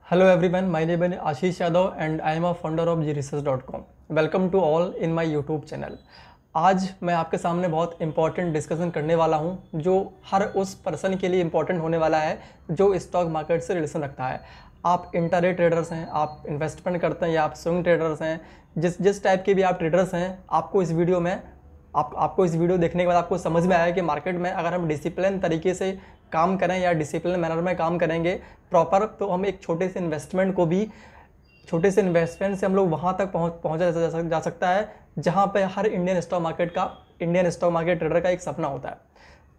Hello everyone, my name is Ashish Yadav and I am a founder of gresearch.com. Welcome to all in my YouTube channel. आज मैं आपके सामने बहुत important discussion करने वाला हूं जो हर उस पर्सन के लिए इंपॉर्टेंट होने वाला है जो स्टॉक मार्केट से रिलेशन रखता है। आप इंटरडे ट्रेडर्स हैं, आप इन्वेस्टमेंट करते हैं या आप स्विंग ट्रेडर्स हैं, जिस टाइप के भी आप ट्रेडर्स हैं, आपको इस वीडियो में आपको इस वीडियो देखने के बाद आपको समझ में आया कि मार्केट में अगर हम डिसिप्लिन तरीके से काम करें या डिसिप्लिन मैनर में काम करेंगे प्रॉपर, तो हम एक छोटे से इन्वेस्टमेंट से हम लोग वहाँ तक पहुँचा जा सकता है जहाँ पे हर इंडियन स्टॉक मार्केट ट्रेडर का एक सपना होता है।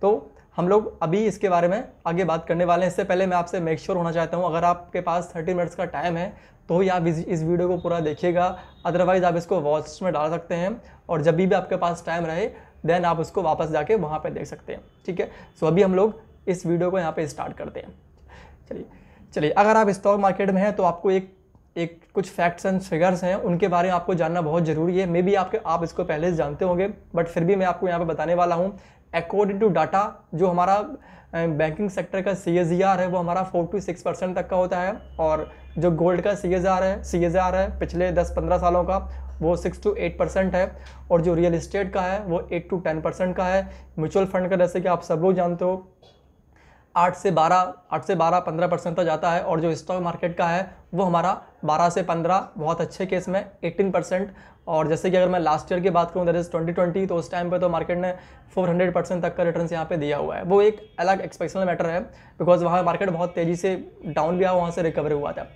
तो हम लोग अभी इसके बारे में आगे बात करने वाले हैं। इससे पहले मैं आपसे मेक श्योर होना चाहता हूँ, अगर आपके पास 30 मिनट्स का टाइम है तो ही आप इस वीडियो को पूरा देखिएगा, अदरवाइज़ आप इसको वॉच में डाल सकते हैं और जब भी आपके पास टाइम रहे देन आप उसको वापस जाके वहाँ पे देख सकते हैं। ठीक है, सो अभी हम लोग इस वीडियो को यहाँ पे स्टार्ट करते हैं। चलिए अगर आप स्टॉक मार्केट में हैं तो आपको एक कुछ फैक्ट्स एंड फिगर्स हैं, उनके बारे में आपको जानना बहुत ज़रूरी है। मे बी आप इसको पहले से जानते होंगे, बट फिर भी मैं आपको यहाँ पे बताने वाला हूँ। अकॉर्डिंग टू डाटा, जो हमारा बैंकिंग सेक्टर का CAGR है वो हमारा 4 to 6% तक का होता है, और जो गोल्ड का CAGR है पिछले 10-15 सालों का वो 6 to 8% है, और जो रियल इस्टेट का है वो 8 to 10% का है। म्यूचुअल फंड का जैसे कि आप सब लोग जानते हो 8 से 12-15% तक जाता है, और जो स्टॉक मार्केट का है वो हमारा 12 से 15, बहुत अच्छे केस में 18%। और जैसे कि अगर मैं लास्ट ईयर की बात करूँ दैट इज़ 2020, तो उस टाइम पे तो मार्केट ने 400% तक का रिटर्न यहाँ पे दिया हुआ है। वो एक अलग एक्सपेक्शनल मैटर है बिकॉज वहाँ मार्केट बहुत तेज़ी से डाउन भी आया, वहाँ से रिकवरी हुआ था।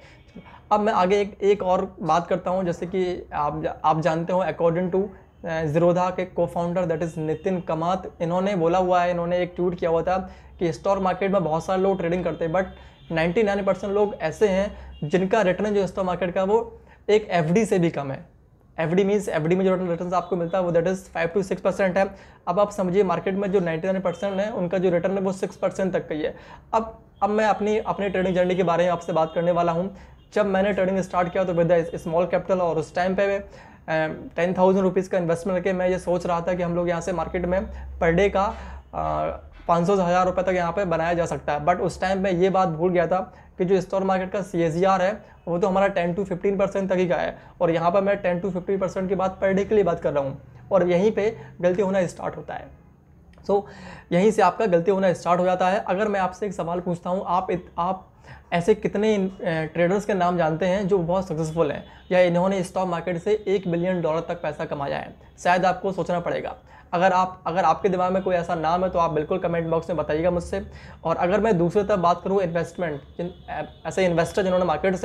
अब मैं आगे एक और बात करता हूँ। जैसे कि आप जानते हो, अकॉर्डिंग टू ज़ीरोधा के cofounder that is Nitin Kamath, इन्होंने बोला हुआ है, इन्होंने एक ट्वीट किया हुआ था कि स्टॉक मार्केट में बहुत सारे लोग ट्रेडिंग करते हैं, बट 99% लोग ऐसे हैं जिनका रिटर्न जो स्टॉक मार्केट का वो एक FD से भी कम है। FD में जो रिटर्न आपको मिलता है वो दैट इज़ 5 to 6% है। अब आप समझिए मार्केट में जो 99% है उनका जो रिटर्न है वो 6% तक का ही है। अब मैं अपनी ट्रेडिंग जर्नी के बारे में आपसे बात करने वाला हूँ। जब मैंने ट्रेडिंग स्टार्ट किया तो विद स्मॉल कैपिटल, और उस टाइम पे 10,000 रुपीज़ का इन्वेस्टमेंट करके मैं ये सोच रहा था कि हम लोग यहाँ से मार्केट में पर डे का 500 से 1000 रुपये तक यहाँ पे बनाया जा सकता है। बट उस टाइम में ये बात भूल गया था कि जो स्टॉक मार्केट का CAGR है वो तो हमारा 10 to 15% तक ही का है, और यहाँ पर मैं 10 to 15% की बात पर डे के लिए बात कर रहा हूँ, और यहीं पे गलती होना स्टार्ट होता है। सो यहीं से आपका गलती होना स्टार्ट हो जाता है। अगर मैं आपसे एक सवाल पूछता हूँ, आप ऐसे कितने ट्रेडर्स के नाम जानते हैं जो बहुत सक्सेसफुल हैं या इन्होंने स्टॉक मार्केट से $1 बिलियन तक पैसा कमाया है? शायद आपको सोचना पड़ेगा। अगर आपके दिमाग में कोई ऐसा नाम है तो आप बिल्कुल कमेंट बॉक्स में बताइएगा मुझसे। और अगर मैं दूसरी तरफ बात करूँ ऐसे इन्वेस्टर जिन्होंने मार्केट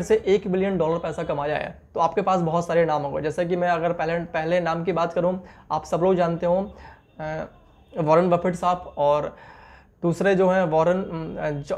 से $1 बिलियन पैसा कमाया है, तो आपके पास बहुत सारे नाम होंगे। जैसे कि मैं अगर पहले नाम की बात करूँ, आप सब लोग जानते हो वॉरेन बफेट साहब, और दूसरे जो हैं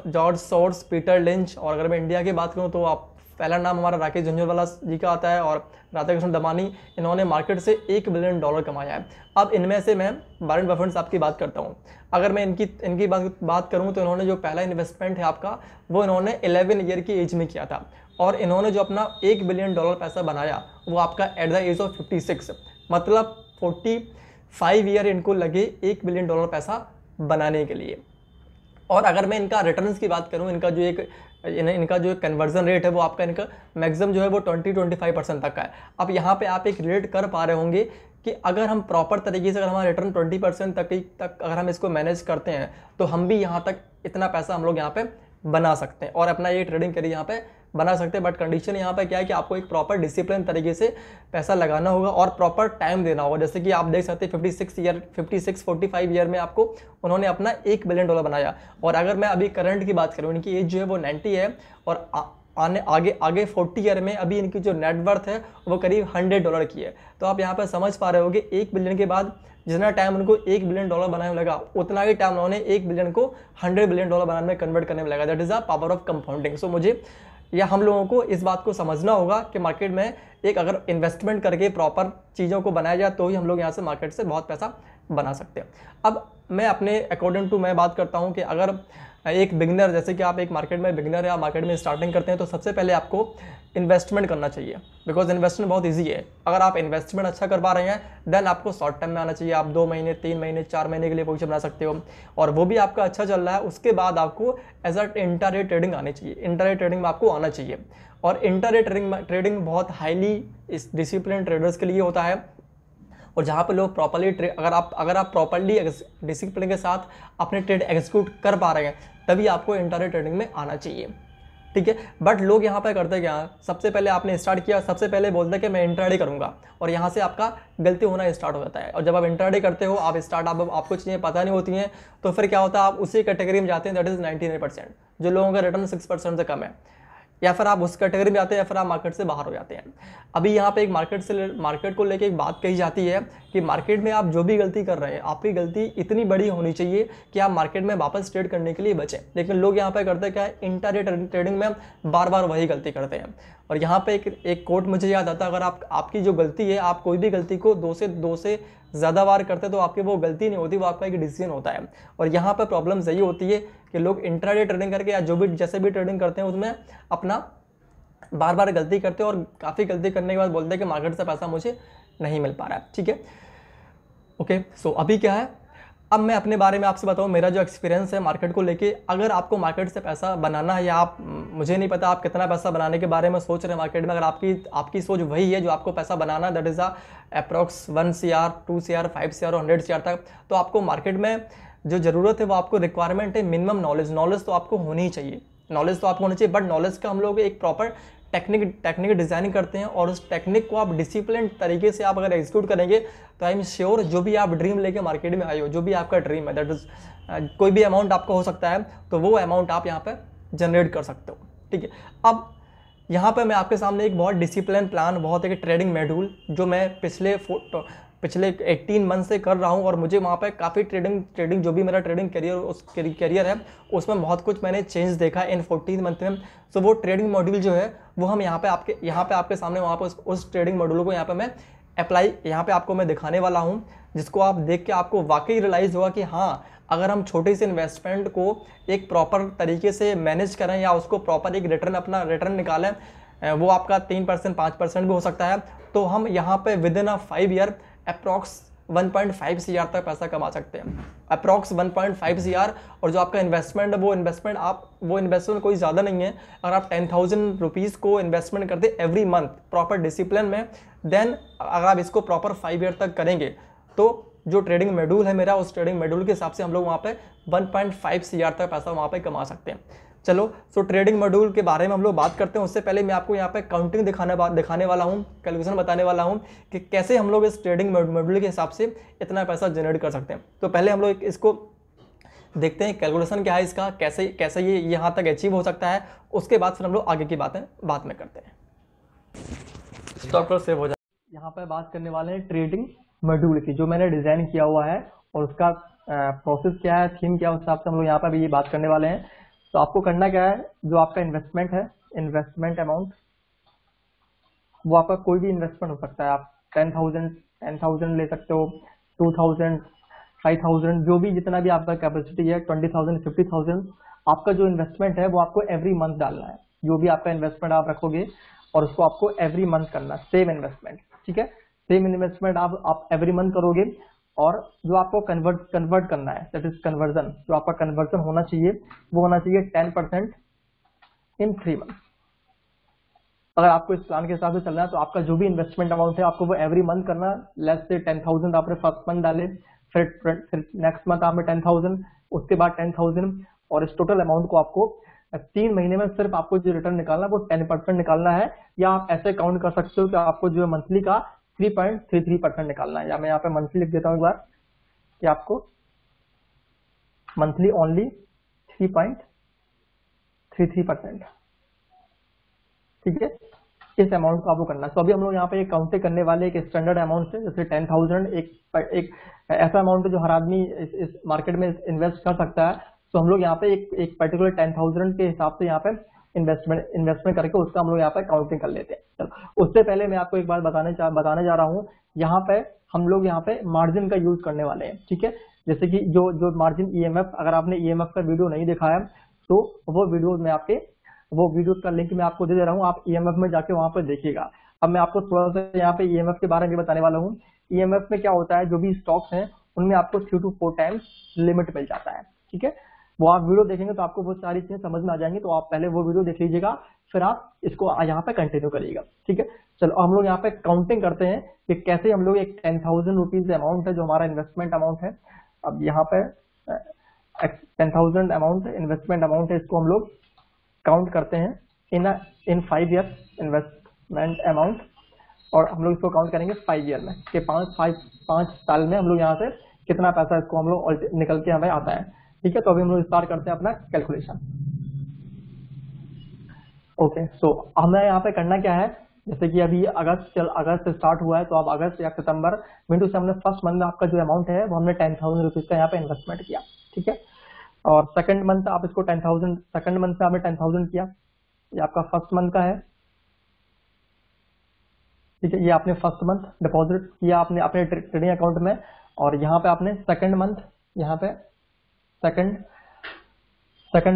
जॉर्ज सोर्स, पीटर लिंच, और अगर मैं इंडिया की बात करूं तो आप पहला नाम हमारा राकेश झुंझुनवाला जी का आता है, और राधाकृष्ण दमानी, इन्होंने मार्केट से $1 बिलियन कमाया है। अब इनमें से मैं वॉरेन बफेट साहब की बात करता हूं। अगर मैं इनकी बात करूं तो इन्होंने जो पहला इन्वेस्टमेंट है आपका वो इन्होंने 11 ईयर की एज में किया था, और इन्होंने जो अपना $1 बिलियन पैसा बनाया वो आपका एट द एज ऑफ 56, मतलब 45 ईयर इनको लगे $1 बिलियन पैसा बनाने के लिए। और अगर मैं इनका रिटर्न्स की बात करूं, इनका जो कन्वर्जन रेट है वो आपका इनका मैक्सिमम जो है वो 20-25% तक का है। अब यहाँ पे आप एक रेट कर पा रहे होंगे कि अगर हम प्रॉपर तरीके से अगर हमारा रिटर्न 20% तक अगर हम इसको मैनेज करते हैं तो हम भी यहाँ तक इतना पैसा हम लोग यहाँ पे बना सकते हैं और अपना ये ट्रेडिंग करिए यहाँ पे बना सकते हैं। बट कंडीशन यहाँ पे क्या है कि आपको एक प्रॉपर डिसिप्लिन तरीके से पैसा लगाना होगा और प्रॉपर टाइम देना होगा। जैसे कि आप देख सकते हैं 45 ईयर में आपको उन्होंने अपना $1 बिलियन बनाया। और अगर मैं अभी करंट की बात करूँ, इनकी एज जो है वो 90 है, और आगे 40 ईयर में अभी इनकी जो नेटवर्थ है वो करीब $100 की है। तो आप यहाँ पर समझ पा रहे हो कि $1 बिलियन के बाद जितना टाइम उनको $1 बिलियन बनाने में लगा, उतना ही टाइम उन्होंने $1 बिलियन को $100 बिलियन बनाने में कन्वर्ट करने में लगा। That is the power of compounding. So मुझे या हम लोगों को इस बात को समझना होगा कि मार्केट में एक अगर इन्वेस्टमेंट करके प्रॉपर चीज़ों को बनाया जाए तो ही हम लोग यहाँ से मार्केट से बहुत पैसा बना सकते हैं। अब मैं अपने अकॉर्डिंग टू मैं बात करता हूँ कि अगर एक बिगनर, जैसे कि आप एक मार्केट में बिगनर या मार्केट में स्टार्टिंग करते हैं, तो सबसे पहले आपको इन्वेस्टमेंट करना चाहिए, बिकॉज इन्वेस्टमेंट बहुत ईजी है। अगर आप इन्वेस्टमेंट अच्छा कर पा रहे हैं देन आपको शॉर्ट टर्म में आना चाहिए। आप 2 महीने 3 महीने 4 महीने के लिए पोजीशन बना सकते हो, और वो भी आपका अच्छा चल रहा है, उसके बाद आपको एज अ इंट्राडे ट्रेडिंग आनी चाहिए। इंट्राडे ट्रेडिंग में आपको आना चाहिए, और इंट्राडे ट्रेडिंग बहुत हाईली डिसिप्लिन ट्रेडर्स के लिए होता है, और जहाँ पे लोग प्रॉपर्ली अगर आप प्रॉपर्ली डिसिप्लिन के साथ अपने ट्रेड एग्जीक्यूट कर पा रहे हैं, तभी आपको इंट्राडे ट्रेडिंग में आना चाहिए, ठीक है। बट लोग यहाँ पे करते क्या, सबसे पहले आपने स्टार्ट किया, सबसे पहले बोलते हैं कि मैं इंट्राडे करूँगा, और यहाँ से आपका गलती होना स्टार्ट हो जाता है। और जब आप इंट्राडे करते हो, आपको चीज़ें पता नहीं होती हैं, तो फिर क्या होता है, आप उसी कैटेगरी में जाते हैं, दैट इज़ 99%, जो लोगों का रिटर्न 6% से कम है, या फिर आप उस कैटेगरी में आते हैं, या फिर आप मार्केट से बाहर हो जाते हैं। अभी यहाँ पे एक मार्केट को लेके एक बात कही जाती है कि मार्केट में आप जो भी गलती कर रहे हैं, आपकी गलती इतनी बड़ी होनी चाहिए कि आप मार्केट में वापस ट्रेड करने के लिए बचें। लेकिन लोग यहाँ पे करते क्या है, इंट्राडे ट्रेडिंग में बार बार वही गलती करते हैं। और यहाँ पे एक कोट मुझे याद आता है, अगर आपकी जो गलती है, आप कोई भी गलती को दो से ज़्यादा बार करते तो आपकी वो गलती नहीं होती, वो आपका एक डिसीजन होता है। और यहाँ पे प्रॉब्लम यही होती है कि लोग इंट्राडे ट्रेडिंग करके या जो भी जैसे भी ट्रेडिंग करते हैं, उसमें अपना बार बार गलती करते हैं, और काफ़ी गलती करने के बाद बोलते हैं कि मार्केट से पैसा मुझे नहीं मिल पा रहा है, ठीक है। ओके, सो अभी क्या है, अब मैं अपने बारे में आपसे बताऊं, मेरा जो एक्सपीरियंस है मार्केट को लेके। अगर आपको मार्केट से पैसा बनाना है, या मुझे नहीं पता आप कितना पैसा बनाने के बारे में सोच रहे हैं मार्केट में, अगर आपकी सोच वही है जो आपको पैसा बनाना, that is approx 1 CR 2 CR 5 CR और 100 CR तक, तो आपको मार्केट में जो ज़रूरत है, वो आपको रिक्वायरमेंट है मिनिमम नॉलेज तो आपको होनी ही चाहिए, नॉलेज तो आपको होनी चाहिए। बट नॉलेज का हम लोग एक प्रॉपर टेक्निक डिज़ाइनिंग करते हैं, और उस टेक्निक को आप डिसिप्लिन तरीके से आप अगर एग्जीक्यूट करेंगे, तो आई एम श्योर जो भी आप ड्रीम लेके मार्केट में आए हो, जो भी आपका ड्रीम है, दैट इज कोई भी अमाउंट आपका हो सकता है, तो वो अमाउंट आप यहाँ पे जनरेट कर सकते हो, ठीक है। अब यहाँ पे मैं आपके सामने एक बहुत डिसिप्लिन प्लान, बहुत एक ट्रेडिंग मॉड्यूल जो मैं पिछले 18 मंथ से कर रहा हूँ, और मुझे वहाँ पे काफ़ी ट्रेडिंग जो भी मेरा ट्रेडिंग करियर है, उसमें बहुत कुछ मैंने चेंज देखा इन 14 मंथ में। सो वो ट्रेडिंग मॉड्यूल जो है, वो हम यहाँ पे आपके सामने वहाँ पे उस ट्रेडिंग मॉड्यूल को यहाँ पे मैं यहाँ पे आपको मैं दिखाने वाला हूँ, जिसको आप देख के आपको वाकई रियलाइज़ होगा कि हाँ, अगर हम छोटे से इन्वेस्टमेंट को एक प्रॉपर तरीके से मैनेज करें, या उसको प्रॉपर एक रिटर्न निकालें, वो आपका 3% 5% भी हो सकता है, तो हम यहाँ पे with in 5 year approx 1.5 CR तक पैसा कमा सकते हैं, अप्रॉक्स 1.5 CR। और जो आपका इन्वेस्टमेंट है, वो इन्वेस्टमेंट कोई ज़्यादा नहीं है। अगर आप 10,000 रुपीज़ को इन्वेस्टमेंट करते एवरी मंथ प्रॉपर डिसिप्लिन में, देन अगर आप इसको प्रॉपर 5 ईयर तक करेंगे, तो जो ट्रेडिंग मॉड्यूल है मेरा, उस ट्रेडिंग मॉड्यूल के हिसाब से हम लोग वहाँ पे 1.5 CR तक पैसा वहाँ पे कमा सकते हैं। चलो, सो ट्रेडिंग मॉड्यूल के बारे में हम लोग बात करते हैं। उससे पहले मैं आपको यहाँ पे काउंटिंग दिखाने वाला हूँ, कैलकुलेशन बताने वाला हूँ कि कैसे हम लोग इस ट्रेडिंग मॉड्यूल के हिसाब से इतना पैसा जनरेट कर सकते हैं। तो पहले हम लोग इसको देखते हैं कैलकुलेशन क्या है इसका, कैसे ये यहाँ तक अचीव हो सकता है। उसके बाद फिर हम लोग आगे की बातें बाद में करते हैं। स्टॉप लॉस सेव हो जाए। यहाँ पे बात करने वाले हैं ट्रेडिंग मॉड्यूल की, जो मैंने डिजाइन किया हुआ है, और उसका प्रोसेस क्या है, थीम क्या है, उस हिसाब से हम लोग यहाँ पे भी ये बात करने वाले हैं। तो आपको करना क्या है, जो आपका इन्वेस्टमेंट है, इन्वेस्टमेंट अमाउंट, वो आपका कोई भी इन्वेस्टमेंट हो सकता है। आप 10,000 ले सकते हो, 2,000 5,000, जो भी जितना भी आपका कैपेसिटी है, 20,000 50,000, आपका जो इन्वेस्टमेंट है वो आपको एवरी मंथ डालना है। जो भी आपका इन्वेस्टमेंट आप रखोगे, और उसको आपको एवरी मंथ करना, सेम इन्वेस्टमेंट, ठीक है। सेम इन्वेस्टमेंट आप एवरी मंथ करोगे, और जो आपको कन्वर्ट करना है, दैट इज कन्वर्जन, जो आपका कन्वर्जन होना चाहिए, वो होना चाहिए 10% इन 3 मंथ। अगर आपको इस प्लान के हिसाब से चलना है, तो आपका जो भी इन्वेस्टमेंट अमाउंट है, आपको वो एवरी मंथ करना। लेट्स से 10,000 आपने फर्स्ट मंथ डाले, फिर नेक्स्ट मंथ आपने 10,000, उसके बाद 10,000, और इस टोटल अमाउंट को आपको 3 महीने में सिर्फ आपको जो रिटर्न निकालना है वो 10% निकालना है। या आप ऐसे काउंट कर सकते हो कि आपको जो मंथली का 3.33% निकालना है। या मैं यहाँ पे मंथली लिख देता हूँ एक बार, कि आपको मंथली ओनली 3.33%, ठीक है। इस अमाउंट को आपको करना है। तो अभी हम लोग यहाँ पे एक काउंटिंग करने वाले एक स्टैंडर्ड अमाउंट से, जैसे 10,000 एक ऐसा अमाउंट है जो हर आदमी इस मार्केट में इन्वेस्ट कर सकता है। तो हम लोग यहाँ पे एक पर्टिकुलर 10,000 के हिसाब से यहाँ पे इन्वेस्टमेंट करके उसका हम लोग यहाँ पे काउंटिंग कर लेते हैं। चलो, उससे पहले मैं आपको एक बात बताने जा रहा हूँ। यहाँ पे हम लोग यहाँ पे मार्जिन का यूज करने वाले हैं, ठीक है। जैसे कि जो जो मार्जिन ईएमएफ, अगर आपने ईएमएफ का वीडियो नहीं देखा है तो वो वीडियो मैं आपके, वो वीडियो का लिंक मैं आपको दे दे रहा हूँ, आप ईएमएफ में जाके वहां पर देखिएगा। अब मैं आपको थोड़ा सा यहाँ पे ईएमएफ के बारे में बताने वाला हूँ। ईएमएफ में क्या होता है, जो भी स्टॉक्स हैं उनमें आपको 3 to 4 टाइम्स लिमिट मिल जाता है, ठीक है। वो आप वीडियो देखेंगे तो आपको बहुत सारी चीजें समझ में आ जाएंगी, तो आप पहले वो वीडियो देख लीजिएगा, फिर आप इसको यहाँ पे कंटिन्यू करिएगा, ठीक है। चलो हम लोग यहाँ पे काउंटिंग करते हैं कि कैसे हम लोग एक 10,000 रुपीज अमाउंट है जो हमारा इन्वेस्टमेंट अमाउंट है। अब यहाँ पे 10,000 अमाउंट इन्वेस्टमेंट अमाउंट है, इसको हम लोग काउंट करते हैं इन 5 ईयर इन्वेस्टमेंट अमाउंट, और हम लोग इसको काउंट करेंगे 5 ईयर में कि 5 साल में हम लोग यहाँ से कितना पैसा इसको हम लोग निकल के हमें आता है, ठीक है। तो अभी हम लोग स्टार्ट करते हैं अपना कैलकुलेशन। ओके, सो हमें यहाँ पे करना क्या है, जैसे कि अभी अगस्त से स्टार्ट हुआ है, तो अब अगस्त या सितंबर विंडो से हमने फर्स्ट मंथ में आपका जो अमाउंट है वो हमने 10,000 रुपीज का यहाँ पे इन्वेस्टमेंट किया, ठीक है। और सेकंड मंथ आप इसको 10,000, सेकंड मंथ में आपने 10,000 किया, ये आपका फर्स्ट मंथ का है, ठीक है। ये आपने फर्स्ट मंथ डिपॉजिट किया आपने अपने ट्रेडिंग अकाउंट में, और यहाँ पे आपने सेकंड मंथ, यहाँ पे सेकंड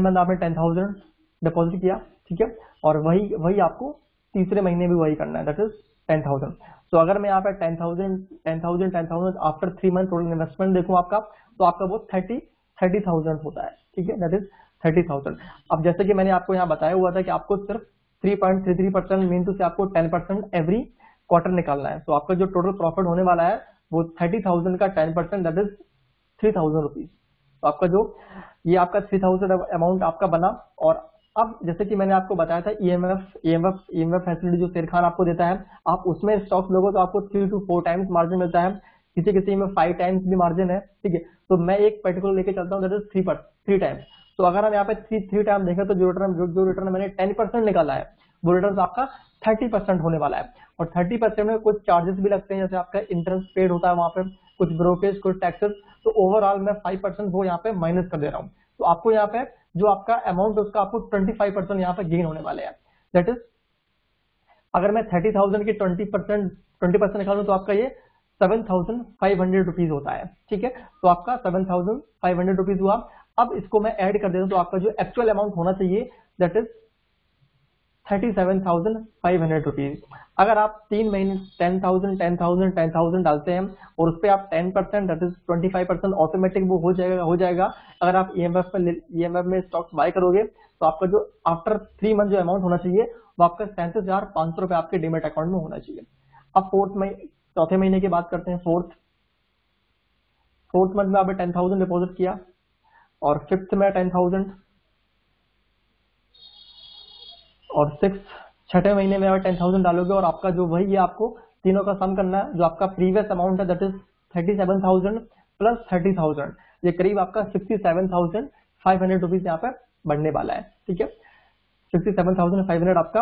मंथ आपने 10,000 डिपॉजिट किया, ठीक है। और वही आपको तीसरे महीने भी वही करना है, दैट इज 10,000। तो अगर मैं यहाँ पे 10,000 आफ्टर 3 मंथ टोटल इन्वेस्टमेंट देखूं आपका, तो आपका वो 30,000 होता है, ठीक है, दैट इज 30,000। अब जैसे कि मैंने आपको यहाँ बताया हुआ था कि आपको सिर्फ 3.33% मीन टू से आपको 10% एवरी क्वार्टर निकालना है। तो आपका जो टोटल प्रॉफिट होने वाला है वो 30,000 का 10% दैट इज 3,000 रुपीज। तो आपका जो ये आपका 3,000 अमाउंट आपका बना। और अब जैसे कि मैंने आपको बताया था ईएमएफ फैसिलिटी जो शेर खान आपको देता है, आप उसमें स्टॉक्स लोगो तो आपको 3 to 4 टाइम्स मार्जिन मिलता है, किसी में 5 टाइम्स भी मार्जिन है, ठीक है। तो मैं एक पर्टिकुलर लेके चलता हूँ, दैट इज 3 टाइम्स। तो अगर हम यहाँ पे 3 टाइम देखें तो जो रिटर्न मैंने 10% निकाला है वो रिटर्न आपका 30% होने वाला है। और 30% में कुछ चार्जेस भी लगते हैं, जैसे आपका इंटरेस्ट पेड होता है वहां पे, कुछ ब्रोकेज, कुछ टैक्सेस, तो ओवरऑल मैं 5% वो यहाँ पे माइनस कर दे रहा हूँ। तो आपको यहाँ पे जो आपका अमाउंट है उसका आपको 25% यहाँ पे गेन होने वाले हैं। दैट इज अगर मैं 30,000 की 20% निकालूं तो आपका ये 7,500 रुपीज होता है, ठीक है। तो आपका 7,500 रुपीज हुआ। अब इसको मैं ऐड कर देता हूं तो आपका जो एक्चुअल अमाउंट होना चाहिए दैट इज 37,500 रुपीज। अगर आप 3 महीने 10,000 डालते हैं और उस पर आप 10% दैट इज 25% ऑटोमेटिक वो हो जाएगा। अगर आप ईएमएफ में स्टॉक्स बाय करोगे तो आपका जो आफ्टर 3 मंथ जो अमाउंट होना चाहिए वो आपका 37,500 रुपए आपके डीमेट अकाउंट में होना चाहिए। अब चौथे महीने की बात करते हैं। फोर्थ मंथ में आपने 10,000 डिपॉजिट किया, और फिफ्थ में 10,000, और छठे महीने में आप 10,000 डालोगे, और आपका जो वही है आपको तीनों का सम करना है। जो आपका प्रीवियस अमाउंट है दैट इज 37,000 प्लस 30,000, ये करीब आपका 67,500 रुपीज यहाँ पे बढ़ने वाला है, ठीक है। 67,500 आपका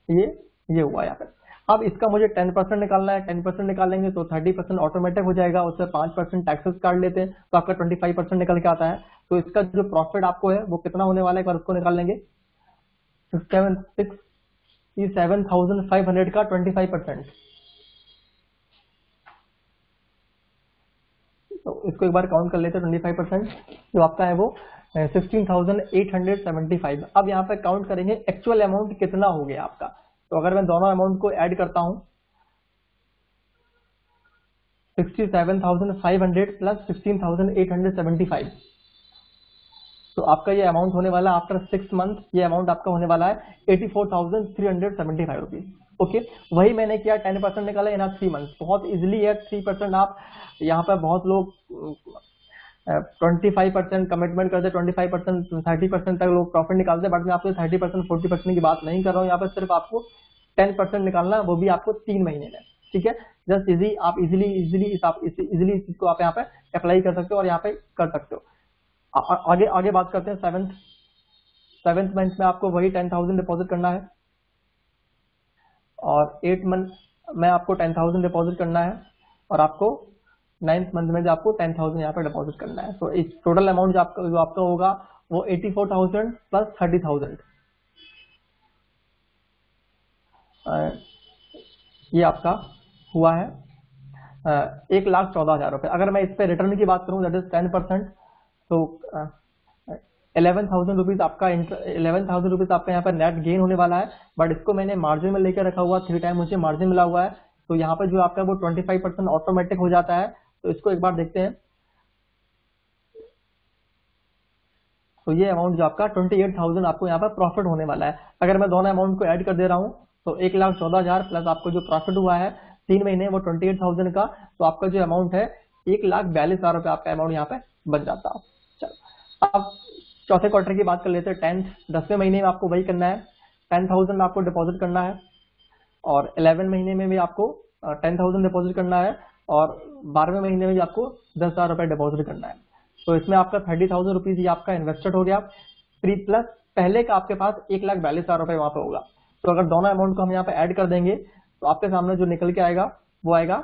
ये हुआ यहाँ पे। अब इसका मुझे 10% निकालना है, 10% निकालेंगे तो 30% ऑटोमेटिक हो जाएगा, उससे 5% टैक्सेस काट लेते हैं तो आपका 25% निकल के आता है। तो इसका जो प्रॉफिट आपको है वो कितना होने वाला है, एक बार उसको निकाल लेंगे। 7,500 का 25%, तो इसको एक बार काउंट कर लेते हैं। 25% जो आपका है वो 16,875। अब यहाँ पे काउंट करेंगे एक्चुअल अमाउंट कितना हो गया आपका। तो अगर मैं दोनों अमाउंट को ऐड करता हूं 67,500 प्लस 16,875, तो आपका ये अमाउंट होने वाला आफ्टर 6 मंथ, ये अमाउंट आपका होने वाला है 84,375 रुपीज। ओके, वही मैंने किया 10% निकाला इन 3 मंथ। बहुत इजिली है 3%। आप यहाँ पर बहुत लोग 25% कमिटमेंट करते, 25% 30% तक लोग प्रॉफिट निकालते हैं, बट मैं आपको 30% 40% की बात नहीं कर रहा हूँ। यहाँ पर सिर्फ आपको 10% निकालना, वो भी आपको 3 महीने में, ठीक है। जस्ट इजी आप इजिली इस चीज को आप यहाँ पे अप्लाई कर सकते हो और यहाँ पे कर सकते हो। आगे बात करते हैं। सेवेंथ मंथ में आपको वही 10,000 डिपॉजिट करना है, और 8 मंथ में आपको 10,000 डिपॉजिट करना है, और आपको 9th मंथ में जो आपको 10,000 यहाँ पे डिपॉजिट करना है। तो इस टोटल अमाउंट जो आपका होगा वो 84,000 प्लस 30,000, ये आपका हुआ है। 1,14,000 रुपये। अगर मैं इस पर रिटर्न की बात करूँ दैट इज 10%, तो 11,000 रुपीज़ आपका 11,000 रुपीज़ आपका यहाँ पर नेट गेन होने वाला है। बट इसको मैंने मार्जिन में लेकर रखा हुआ, 3 टाइम मुझे मार्जिन मिला हुआ है, तो यहाँ पर जो आपका वो 25% ऑटोमेटिक हो जाता है। तो इसको एक बार देखते हैं। तो ये अमाउंट जो आपका 28,000 आपको यहाँ पर प्रॉफिट होने वाला है। अगर मैं दोनों अमाउंट को ऐड कर दे रहा हूँ तो 1,14,000 प्लस आपको जो प्रॉफिट हुआ है 3 महीने वो 28,000 का, तो आपका जो अमाउंट है 1,42,000 रुपये आपका अमाउंट यहाँ पे बन जाता है। चलो अब चौथे क्वार्टर की बात कर लेते हैं। 10वें महीने में आपको वही करना है, 10,000 आपको डिपॉजिट करना है, और 11 महीने में भी आपको 10,000 डिपॉजिट करना है, और 12वें महीने में भी आपको 10,000 रुपये डिपॉजिट करना है। तो इसमें आपका 30,000 रुपीज ये आपका इन्वेस्टेड हो गया, प्लस पहले का आपके पास 1,42,000 रुपये वहां पे होगा। तो अगर दोनों अमाउंट को हम यहाँ पे ऐड कर देंगे तो आपके सामने जो निकल के आएगा वो आएगा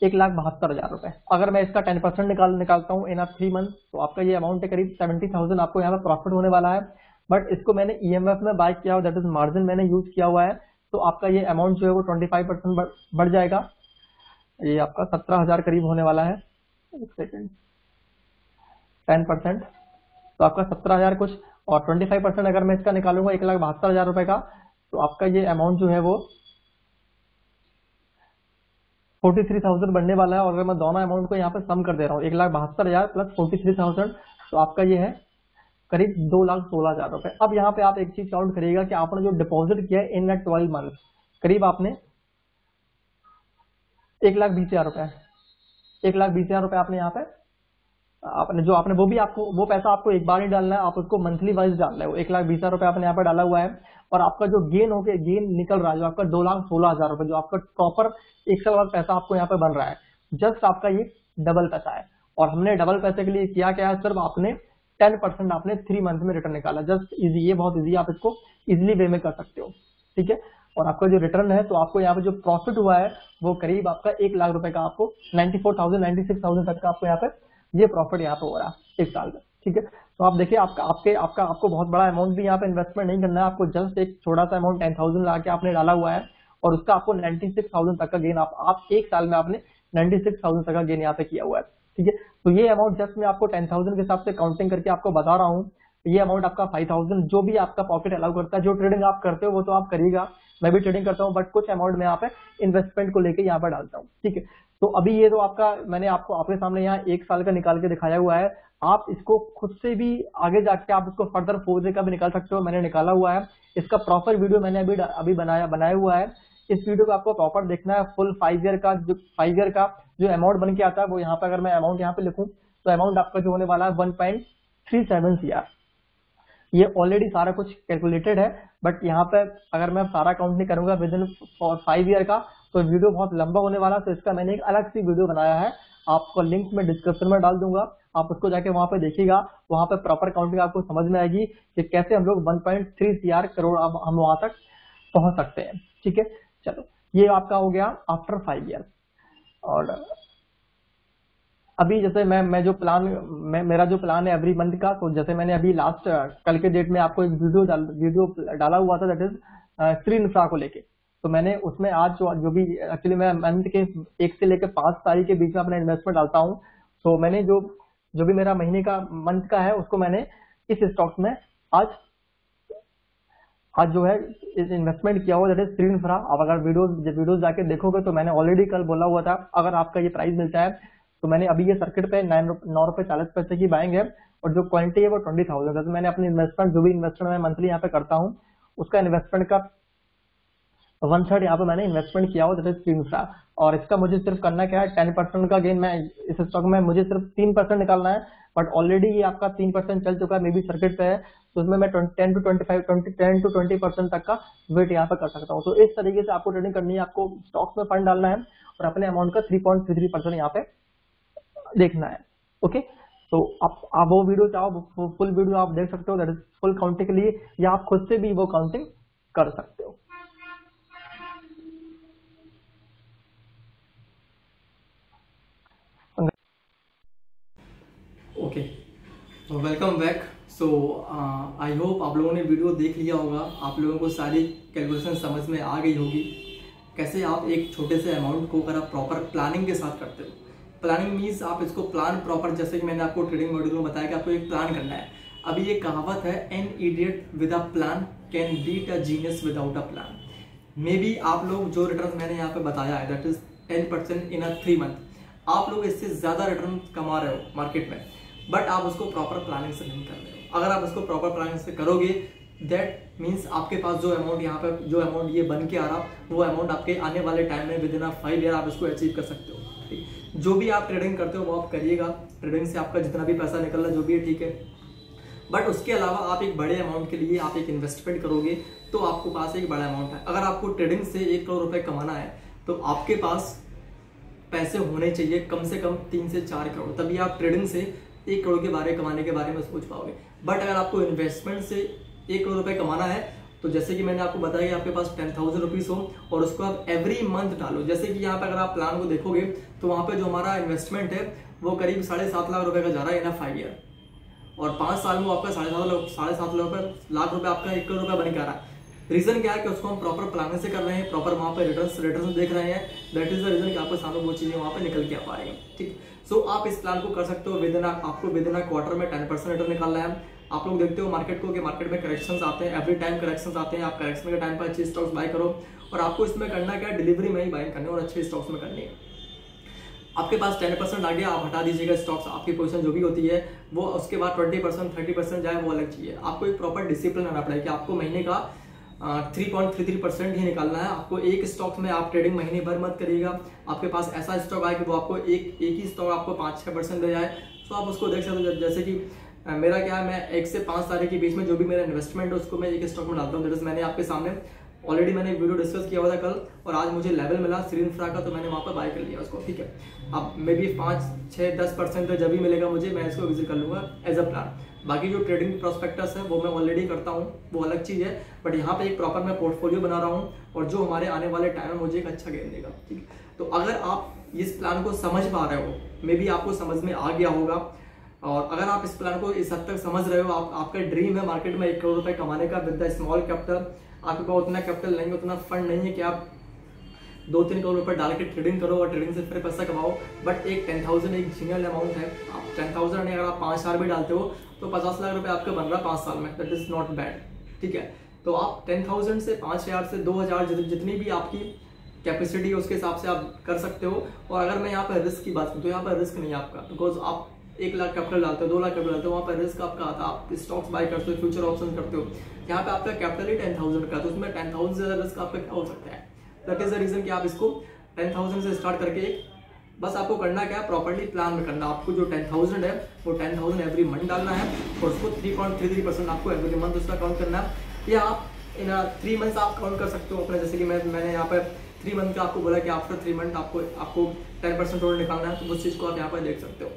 1,72,000 रुपये। अगर मैं इसका 10% निकालता हूँ इन 3 मंथ, तो आपका ये अमाउंट है करीब 70,000 आपको यहाँ पे प्रॉफिट होने वाला है। बट इसको मैंने EMF में बाय किया हुआ, दैट इज मार्जिन मैंने यूज किया हुआ है, तो आपका ये अमाउंट जो है वो 25% बढ़ जाएगा। ये आपका 17,000 करीब होने वाला है। एक सेकेंड, 10% तो आपका 17,000 कुछ, और 25% अगर मैं इसका निकालूंगा 1,72,000 रुपए का, तो आपका ये अमाउंट जो है वो 43,000 बनने वाला है। और अगर मैं दोनों अमाउंट को यहाँ पे सम कर दे रहा हूँ 1,72,000 प्लस 43,000, तो आपका ये है करीब 2,16,000 रुपए। अब यहाँ पे आप एक चीज काउंट करिएगा कि आपने जो डिपॉजिट किया है इन 12 मंथ, करीब आपने 1,20,000 रुपए 1,20,000 रुपए आपने यहाँ पे आपने जो आपने वो भी आपको वो पैसा आपको एक बार ही डालना है, आप उसको मंथली वाइज डालना है। वो 1,20,000 रुपए आपने यहाँ पे डाला हुआ है, और आपका जो गेन निकल रहा है जो आपका 2,16,000 रुपए, जो आपका प्रॉपर 1 साल बाद पैसा आपको यहाँ पे बन रहा है, जस्ट आपका ये डबल पैसा है। और हमने डबल पैसे के लिए किया क्या है, सिर्फ आपने 10% आपने 3 मंथ में रिटर्न निकाला। जस्ट इजी, ये बहुत इजी, आप इसको इजिली वे में कर सकते हो, ठीक है। और आपका जो रिटर्न है, तो आपको यहाँ पे जो प्रॉफिट हुआ है वो करीब आपका 1 लाख रुपए का, आपको 94,000 96,000 तक का आपको यहाँ पे ये प्रॉफिट यहाँ पे हो रहा है 1 साल में, ठीक है। तो आप देखिए आपको बहुत बड़ा अमाउंट भी यहाँ पे इन्वेस्टमेंट नहीं करना है, आपको जस्ट एक छोटा सा अमाउंट 10,000 ला के आपने डाला हुआ है, और उसका आपको 96,000 तक का गेन आप 1 साल में आपने 96,000 तक का गेन यहाँ पे किया हुआ है, ठीक है। तो ये अमाउंट जस्ट मैं आपको 10,000 के हिसाब से काउंटिंग करके आपको बता रहा हूँ। ये अमाउंट आपका 5,000 जो भी आपका पॉकेट अलाउ करता है, जो ट्रेडिंग आप करते हो वो तो आप करिएगा, मैं भी ट्रेडिंग करता हूँ, बट कुछ अमाउंट में यहाँ पे इन्वेस्टमेंट को लेके यहाँ पर डालता हूँ, ठीक है। तो अभी ये तो आपका मैंने आपको आपके सामने यहाँ 1 साल का निकाल के दिखाया हुआ है। आप इसको खुद से भी आगे जाके आप इसको फर्दर 4 डे का भी निकाल सकते हो, मैंने निकाला हुआ है। इसका प्रॉपर वीडियो मैंने अभी बनाया हुआ है। इस वीडियो को आपको प्रॉपर देखना है, फुल 5 ईयर का जो अमाउंट बन के आता है वो यहाँ पे, अगर मैं अमाउंट यहाँ पे लिखूं तो अमाउंट आपका जो होने वाला है 1.37 CR। ये ऑलरेडी सारा कुछ कैलकुलेटेड है, बट यहाँ पे अगर मैं सारा काउंट नहीं करूंगा विद इन 5 ईयर का, तो वीडियो बहुत लंबा होने वाला। तो इसका मैंने एक अलग सी वीडियो बनाया है, आपको लिंक में डिस्क्रिप्शन में डाल दूंगा, आप उसको जाके वहां पे देखिएगा। वहां पे प्रॉपर काउंटिंग आपको समझ में आएगी कि कैसे हम लोग 1.3 CR करोड़ हम वहां तक पहुंच सकते हैं, ठीक है। चलो, ये आपका हो गया आफ्टर 5 ईयर। और अभी जैसे मैं जो प्लान मेरा जो प्लान है एवरी मंथ का, तो जैसे मैंने अभी लास्ट कल के डेट में आपको एक वीडियो डाला हुआ था, दैट इज स्क्रीन इंफ्रा को लेके। तो मैंने उसमें आज जो भी एक्चुअली मैं मंथ के 1 से लेकर 5 तारीख के बीच में अपना इन्वेस्टमेंट डालता हूँ, तो मैंने जो भी मेरा महीने का मंथ का है उसको मैंने इस स्टॉक्स में आज जो है इन्वेस्टमेंट किया हुआ, दैट इज स्क्रीन इंफ्रा। अब अगर वीडियोस जाके देखोगे तो मैंने ऑलरेडी कल बोला हुआ था, अगर आपका ये प्राइस मिलता है तो मैंने अभी ये सर्किट पे 9 रुपए 40 पैसे की बाइंग है, और जो क्वांटिटी है वो 20,000 है। तो मैंने अपनी इन्वेस्टमेंट जो भी इन्वेस्टमेंट मैं मंथली यहाँ पे करता हूँ उसका इन्वेस्टमेंट का 1/3 यहाँ पे मैंने इन्वेस्टमेंट किया हुआ, दैट इज इंफ्रा। और इसका मुझे सिर्फ करना क्या है, 10% का गेन मैं इस स्टॉक में मुझे सिर्फ 3% निकालना है, बट ऑलरेडी ये आपका 3% चल चुका है, मे बी सर्किट पे है, तो उसमें मैं 10 to 20% तक का वेट यहाँ पे कर सकता हूँ। तो इस तरीके से आपको ट्रेडिंग करनी है, आपको स्टॉक्स में फंड डालना है और अपने अमाउंट का 3.33% यहाँ पे देखना है, ओके। तो आप वो वीडियो चाहो फुल वीडियो आप देख सकते हो, दैट इज फुल काउंटिंग के लिए, या आप खुद से भी वो काउंटिंग कर सकते हो। ओके, तो welcome back. So I hope आप लोगों ने वीडियो देख लिया होगा, आप लोगों को सारी कैलकुलेशन समझ में आ गई होगी। कैसे आप एक छोटे से अमाउंट को अगर आप प्रॉपर प्लानिंग के साथ करते हो, प्लानिंग मीन्स आप इसको प्लान प्रॉपर, जैसे कि मैंने आपको ट्रेडिंग मॉड्यूल में बताया कि आपको एक प्लान करना है। अभी ये कहावत है, an idiot with a plan can beat a genius without a plan. Maybe आप लोग जो रिटर्न मैंने यहाँ पे बताया है that is 10% in a 3 month, आप लोग इससे ज़्यादा रिटर्न कमा रहे हो मार्केट में, बट आप उसको प्रॉपर प्लानिंग से नहीं कर रहे हो। अगर आप उसको प्रॉपर प्लानिंग से करोगे दैट मीन्स आपके पास जो अमाउंट यहाँ पे जो अमाउंट ये बन के आ रहा, वो अमाउंट आपके आने वाले टाइम में विद इन अ 5 ईयर आप इसको अचीव कर सकते हो। ठीक, जो भी आप ट्रेडिंग करते हो वो आप करिएगा, ट्रेडिंग से आपका जितना भी पैसा निकल रहा है जो भी है ठीक है, बट उसके अलावा आप एक बड़े अमाउंट के लिए आप एक इन्वेस्टमेंट करोगे तो आपको पास एक बड़ा अमाउंट है। अगर आपको ट्रेडिंग से 1 करोड़ रुपए कमाना है तो आपके पास पैसे होने चाहिए कम से कम 3 से 4 करोड़, तभी आप ट्रेडिंग से 1 करोड़ के बारे कमाने के बारे में सोच पाओगे। बट अगर आपको इन्वेस्टमेंट से 1 करोड़ रुपए कमाना है तो जैसे कि मैंने आपको बताया कि आपके पास 10,000 रुपीज़ हो और उसको आप एवरी मंथ डालो। जैसे कि यहाँ पे अगर आप प्लान को देखोगे तो वहाँ पे जो हमारा इन्वेस्टमेंट है वो करीब 7.5 लाख रुपए का जा रहा है इन 5 ईयर, और 5 साल में आपका 7.5 लाख रुपए आपका 1 करोड़ रुपए बन के आ रहा है। रीजन क्या है कि उसको हम प्रॉपर प्लानिंग से कर रहे हैं, प्रॉपर वहाँ पे रिटर्न देख रहे हैं, दैट इज द रीजन कि आपको सामने वो चीजें वहाँ पे निकल के आ पा रही है। ठीक, सो आप इस प्लान को कर सकते हो। आपको विद इन अ क्वार्टर में 10% रिटर्न निकालना है। आप लोग देखते हो मार्केट को कि मार्केट में करेक्शंस आते हैं, एवरी टाइम करेक्शंस आते हैं, आप करेक्शन के टाइम पर अच्छे स्टॉक्स बाय करो, और आपको इसमें करना क्या है, डिलीवरी में ही बाइंग करनी है और अच्छे स्टॉक्स में करनी है। आपके पास 10% आ गया, आप हटा दीजिएगा स्टॉक्स, आपकी पोजीशन जो भी होती है वो, उसके बाद 20% 30% जाए वो अलग चीज़ है। आपको एक प्रॉपर डिसिप्लिन आना पड़ेगा कि आपको महीने का 3.33% ही निकालना है। आपको एक स्टॉक में आप ट्रेडिंग महीने भर मत करिएगा, आपके पास ऐसा स्टॉक आए कि वो आपको एक ही स्टॉक आपको 5-6% दे जाए, तो आप उसको देख सकते हो। जैसे कि मेरा क्या है, मैं 1 से 5 तारीख के बीच में जो भी मेरा इन्वेस्टमेंट है उसको मैं एक स्टॉक में डालता हूँ। दैट इज मैंने आपके सामने ऑलरेडी मैंने एक वीडियो डिस्कस किया हुआ था कल, और आज मुझे लेवल मिला श्रीइंफ्रा का तो मैंने वहाँ पर बाय कर लिया उसको। ठीक है, अब मे बी 5-6-10% जब भी मिलेगा मुझे, मैं इसको विजिट कर लूंगा एज अ प्लान। बाकी जो ट्रेडिंग प्रोस्पेक्टस है वो मैं ऑलरेडी करता हूँ, वो अलग चीज़ है, बट यहाँ पे एक प्रॉपर मैं पोर्टफोलियो बना रहा हूँ और जो हमारे आने वाले टाइम में मुझे एक अच्छा गेन देगा। ठीक है, तो अगर आप इस प्लान को समझ पा रहे हो, मे बी आपको समझ में आ गया होगा, और अगर आप इस प्लान को इस हद तक समझ रहे हो, आपका ड्रीम है मार्केट में 1 करोड़ रुपए कमाने का विद द स्मॉल कैपिटल, आपके पास उतना कैपिटल नहीं, उतना फंड नहीं है कि आप 2-3 करोड़ रुपए डाल के ट्रेडिंग करो और ट्रेडिंग से फिर पैसा कमाओ, बट एक 10,000 एक जीनियल अमाउंट है। आप 10,000 नहीं, अगर आप 5 साल भी डालते हो तो 50 लाख रुपए आपका बन रहा है 5 साल में, दैट इज नॉट बैड। ठीक है, तो आप 10,000 से 5,000 से 2,000 जितनी भी आपकी कैपेसिटी है उसके हिसाब से आप कर सकते हो। और अगर मैं यहाँ पर रिस्क की बात करूँ तो यहाँ पर रिस्क नहीं है आपका, बिकॉज आप 1 लाख कैपिटल डालते हो, 2 लाख कैपिटल डालते हो, वहाँ पर रिस्क आपका आता है। आप स्टॉक्स बाय करते हो, फ्यूचर ऑप्शन करते हो, यहाँ पे आपका कैपिटल ही 10,000 का, तो उसमें 10,000 से ज्यादा रिस्क आपका क्या हो सकता है। दैट इज द रीजन कि आप इसको 10,000 से स्टार्ट करके बस आपको करना क्या है, प्रॉपर्ली प्लान में करना। आपको जो 10,000 है वो 10,000 एवरी मंथ डालना है और उसको 3.33% आपको एवरी मंथ उसका काउंट करना है, या आप इन 3 मंथ्स आप काउंट कर सकते हो अपने। जैसे कि मैंने यहाँ पर 3 मंथ का आपको बोला कि आफ्टर 3 मंथ आपको 10% टोटल निकालना है, तो उस चीज़ को आप यहाँ पर देख सकते हो।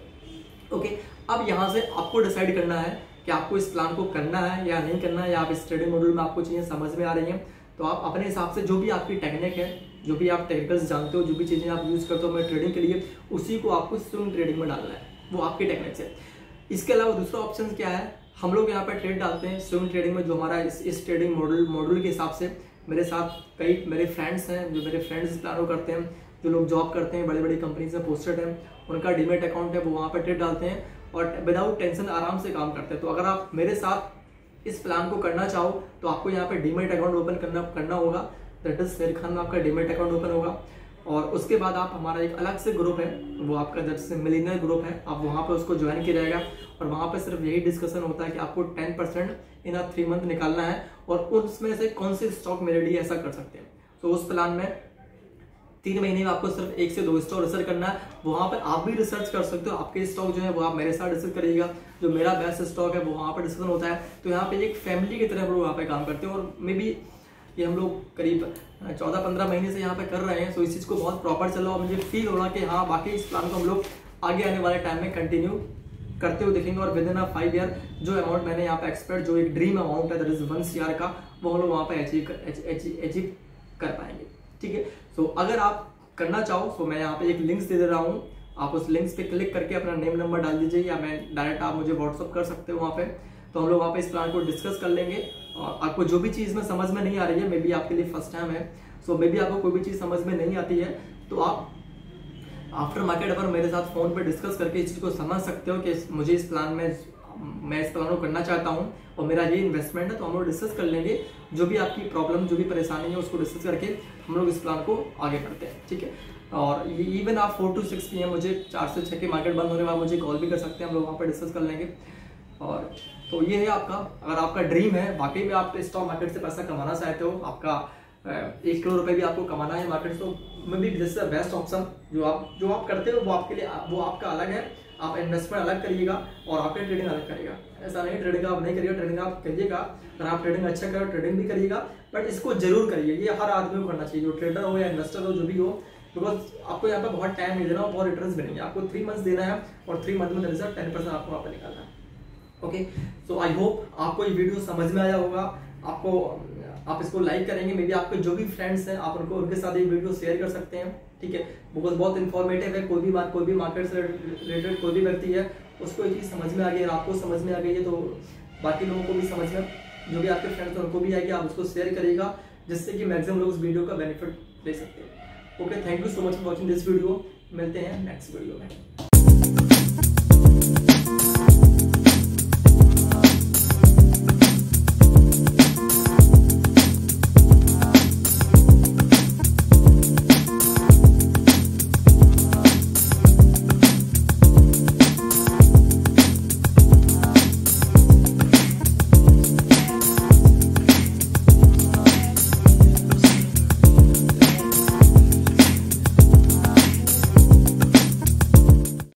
ओके, अब यहाँ से आपको डिसाइड करना है कि आपको इस प्लान को करना है या नहीं करना है, या आप इस ट्रेडिंग मॉड्यूल में आपको चीज़ें समझ में आ रही हैं तो आप अपने हिसाब से जो भी आपकी टेक्निक है, जो भी आप टेक्निकल्स जानते हो, जो भी चीज़ें आप यूज़ करते हो अपने ट्रेडिंग के लिए, उसी को आपको स्विंग ट्रेडिंग में डालना है, वो आपकी टेक्निक्स है। इसके अलावा दूसरा ऑप्शन क्या है, हम लोग यहाँ पर ट्रेड डालते हैं स्विंग ट्रेडिंग में, जो हमारा इस ट्रेडिंग मॉड्यूल के हिसाब से मेरे साथ कई मेरे फ्रेंड्स हैं, जो मेरे फ्रेंड्स इस प्लान को करते हैं, जो लोग जॉब करते हैं, बड़ी बड़ी कंपनीज में पोस्टेड हैं, उनका डीमेट अकाउंट है, वो वहाँ पर ट्रेड डालते हैं और विदाउट टेंशन आराम से काम करते हैं। तो अगर आप मेरे साथ इस प्लान को करना चाहो तो आपको यहाँ पे डीमेट अकाउंट ओपन करना होगा, दैट इज शेर खान में आपका डीमेट अकाउंट ओपन होगा, और उसके बाद आप हमारा एक अलग से ग्रुप है, वो आपका जैसे मिलियनर ग्रुप है, आप वहाँ पे उसको ज्वाइन किया जाएगा और वहाँ पे सिर्फ यही डिस्कशन होता है कि आपको 10% इन 3 मंथ निकालना है और उसमें से कौन से स्टॉक मेरे लिए ऐसा कर सकते हैं। तो उस प्लान में 3 महीने में आपको सिर्फ 1 से 2 स्टॉक रिसर्च करना है, वहाँ पर आप भी रिसर्च कर सकते हो। आपके स्टॉक जो है वो आप मेरे साथ डिस्कस करिएगा, जो मेरा बेस्ट स्टॉक है वो वहाँ पर डिस्कशन होता है। तो यहाँ पे एक फैमिली की तरह हम लोग वहाँ पे काम करते हैं, और मे बी ये हम लोग करीब 14-15 महीने से यहाँ पे कर रहे हैं। तो इस चीज़ को बहुत प्रॉपर चला और मुझे फील हो रहा कि हाँ बाकी इस प्लान को हम लोग आगे आने वाले टाइम में कंटिन्यू करते हुए देखेंगे, और विद इन 5 ईयर जो अमाउंट मैंने यहाँ पे एक्सपेक्ट, जो एक ड्रीम अमाउंट है दैट इज 1 CR का, वो हम लोग वहाँ पे अचीव कर पाएंगे। ठीक है, सो अगर आप करना चाहो तो मैं यहाँ पे एक लिंक्स दे रहा हूँ, आप उस लिंक्स पे क्लिक करके अपना नेम नंबर डाल दीजिए, या मैं डायरेक्ट आप मुझे व्हाट्सअप कर सकते हो वहाँ पे, तो हम लोग वहाँ पे इस प्लान को डिस्कस कर लेंगे और आपको जो भी चीज़ में समझ में नहीं आ रही है, मे बी आपके लिए फर्स्ट टाइम है, सो मे बी आपको कोई भी चीज़ समझ में नहीं आती है, तो आप आफ्टर मार्केट अगर मेरे साथ फ़ोन पे डिस्कस करके इस चीज़ को समझ सकते हो कि मुझे इस प्लान में, मैं इस प्लान को करना चाहता हूँ और मेरा ये इन्वेस्टमेंट है, तो हम लोग डिस्कस कर लेंगे जो भी आपकी प्रॉब्लम, जो भी परेशानी है उसको डिस्कस करके हम लोग इस प्लान को आगे करते हैं, ठीक है। और ये इवन आप 4 to 6 PM मुझे 4 से 6 के मार्केट बंद होने के बाद मुझे कॉल भी कर सकते हैं, हम लोग वहाँ पर डिस्कस कर लेंगे। और तो ये है आपका, अगर आपका ड्रीम है वाकई में आप स्टॉक मार्केट से पैसा कमाना चाहते हो, आपका 1 करोड़ रुपए भी आपको कमाना है मार्केट से, तो may be this is the best option. जो आप करते हो वो आपके लिए, वो आपका अलग है, आप इन्वेस्टमेंट अलग करिएगा और आपका ट्रेडिंग अलग करेगा। ऐसा नहीं ट्रेडिंग आप नहीं करिएगा, ट्रेडिंग आप करिएगा, अगर आप ट्रेडिंग अच्छा करो ट्रेडिंग भी करिएगा, बट इसको जरूर करिए, ये हर आदमी को करना चाहिए, जो ट्रेडर हो या इन्वेस्टर हो, जो भी हो, बिकॉज आपको यहाँ पर बहुत टाइम नहीं देना और बहुत रिटर्न भी नहीं है, आपको 3 मंथ्स देना है और 3 मंथ में रिजल्ट 10% आपको वहाँ पर निकालना है। ओके, सो आई होप आपको ये वीडियो समझ में आया होगा, आपको, आप इसको लाइक करेंगे, मे बी आपके जो भी फ्रेंड्स हैं आप उनके साथ ये वीडियो शेयर कर सकते हैं, ठीक है, बिकॉज बहुत इन्फॉर्मेटिव है, कोई भी मार्केट से रिलेटेड कोई भी व्यक्ति है उसको ये चीज़ समझ में आ गई, आपको समझ में आ गई है, तो बाकी लोगों को भी समझ में, जो भी आपके फ्रेंड्स हैं उनको भी आएगी, आप उसको शेयर करिएगा जिससे कि मैक्सिमम लोग उस वीडियो का बेनिफिट ले सकते हैं। Okay, thank you so much for watching this video, मिलते हैं नेक्स्ट वीडियो में।